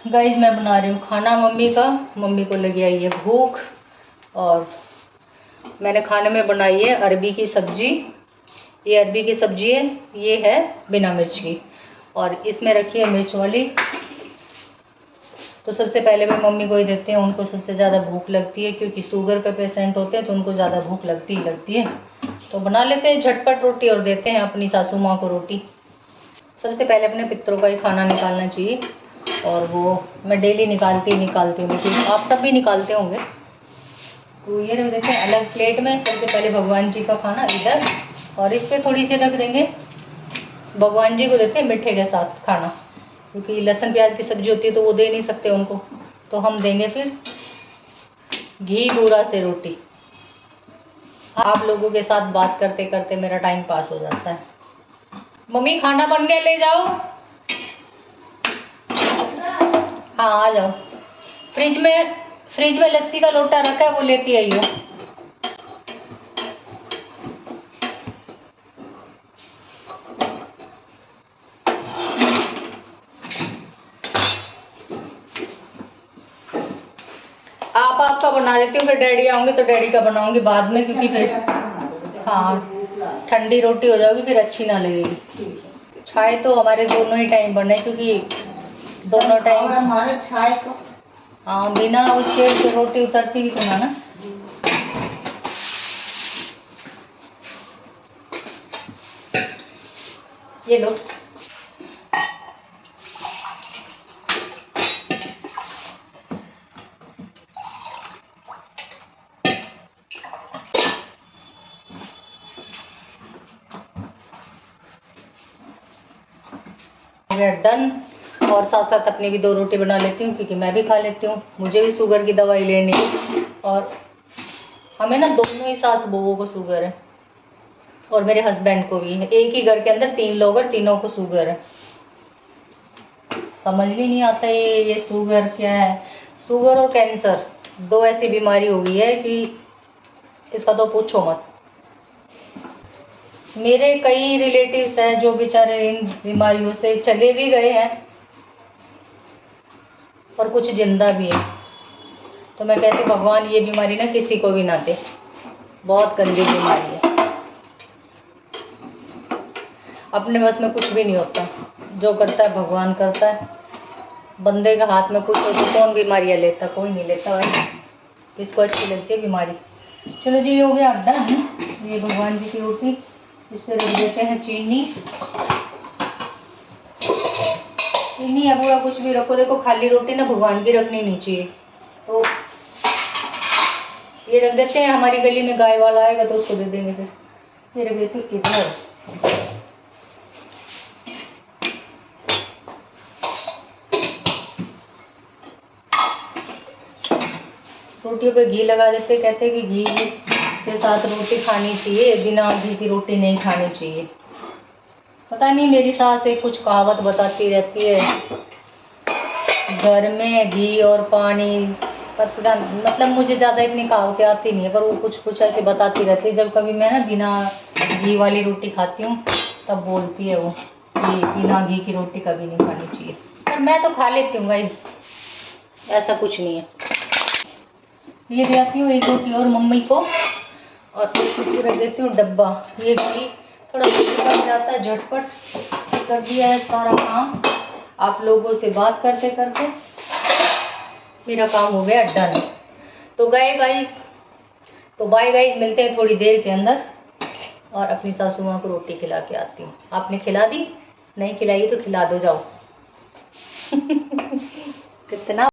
Guys मैं बना रही हूँ खाना मम्मी का। मम्मी को लगी आई है भूख और मैंने खाने में बनाई है अरबी की सब्जी। ये अरबी की सब्जी है, ये है बिना मिर्च की और इसमें रखी है मिर्च वाली। तो सबसे पहले मैं मम्मी को ही देते हैं, उनको सबसे ज़्यादा भूख लगती है क्योंकि शुगर का पेशेंट होते हैं तो उनको ज़्यादा भूख लगती ही लगती है। तो बना लेते हैं झटपट रोटी और देते हैं अपनी सासू माँ को रोटी। सबसे पहले अपने पितरों का ही खाना निकालना चाहिए और वो मैं डेली निकालती हूँ, लेकिन आप सब भी निकालते होंगे। तो ये रख देते हैं अलग प्लेट में। सबसे पहले भगवान जी का खाना इधर और इस पर थोड़ी सी रख देंगे, भगवान जी को देते हैं मीठे के साथ खाना, क्योंकि लहसुन प्याज की सब्जी होती है तो वो दे नहीं सकते उनको, तो हम देंगे फिर घी बूरा से रोटी। आप लोगों के साथ बात करते करते मेरा टाइम पास हो जाता है। मम्मी खाना बनने ले जाओ। हाँ आ जाओ। फ्रिज में लस्सी का लोटा रखा है, वो लेती आइयो। आपका बना देती हूँ, फिर डैडी आऊँगे तो डैडी का बनाऊँगी बाद में, क्योंकि फिर हाँ ठंडी रोटी हो जाएगी फिर अच्छी ना लगेगी। चाय तो हमारे दोनों ही टाइम बने, क्योंकि दोनों टाइम हमारे चाय को हाँ बिना उसके तो रोटी उतरती भी तो ना। ये लो। हो गया डन। और साथ साथ अपनी भी 2 रोटी बना लेती हूँ, क्योंकि मैं भी खा लेती हूँ, मुझे भी शुगर की दवाई लेनी है। और हमें ना दोनों ही सास बहुओं को शुगर है और मेरे हस्बैंड को भी है। एक ही घर के अंदर 3 लोग और तीनों को शुगर है। समझ भी नहीं आता ये शुगर क्या है। शुगर और कैंसर 2 ऐसी बीमारी हो गई है कि इसका तो पूछो मत। मेरे कई रिलेटिव्स हैं जो बेचारे इन बीमारियों से चले भी गए हैं और कुछ जिंदा भी है। तो मैं कहती हूँ भगवान ये बीमारी ना किसी को भी ना दे, बहुत गंदी बीमारी है। अपने बस में कुछ भी नहीं होता, जो करता है भगवान करता है। बंदे का हाथ में कुछ हो तो कौन बीमारियाँ लेता, कोई नहीं लेता भाई। किसको अच्छी लगती है बीमारी। चलो जी, ये हो गया अड्डा है। ये भगवान जी की रोटी, इस पर रख देते हैं चीनी या पूरा कुछ भी रखो। देखो खाली रोटी ना भगवान की रखनी नहीं चाहिए, तो ये रख देते हैं। हमारी गली में गाय वाला आएगा तो उसको दे देंगे। फिर ये रख देती हूँ इधर। रोटियों पे घी लगा देते, कहते हैं कि घी के साथ रोटी खानी चाहिए, बिना घी की रोटी नहीं खानी चाहिए। पता नहीं मेरी सास एक कुछ कहावत बताती रहती है, घर में घी और पानी। पता मतलब मुझे ज़्यादा इतनी कहावतें आती नहीं है, पर वो कुछ ऐसे बताती रहती है। जब कभी मैं ना बिना घी वाली रोटी खाती हूँ तब बोलती है वो कि बिना घी की रोटी कभी नहीं खानी चाहिए। पर मैं तो खा लेती हूँ गाइस, ऐसा कुछ नहीं है। ये देती हूँ एक रोटी और मम्मी को, और फिर रख देती हूँ डब्बा। ये घी थोड़ा बन जाता है, झटपट कर दिया है सारा काम। आप लोगों से बात करते करते मेरा काम हो गया डन। तो बाय गाइस, मिलते हैं थोड़ी देर के अंदर। और अपनी सासू माँ को रोटी खिला के आती हूँ। आपने खिला दी? नहीं खिलाई तो खिला दो, जाओ। कितना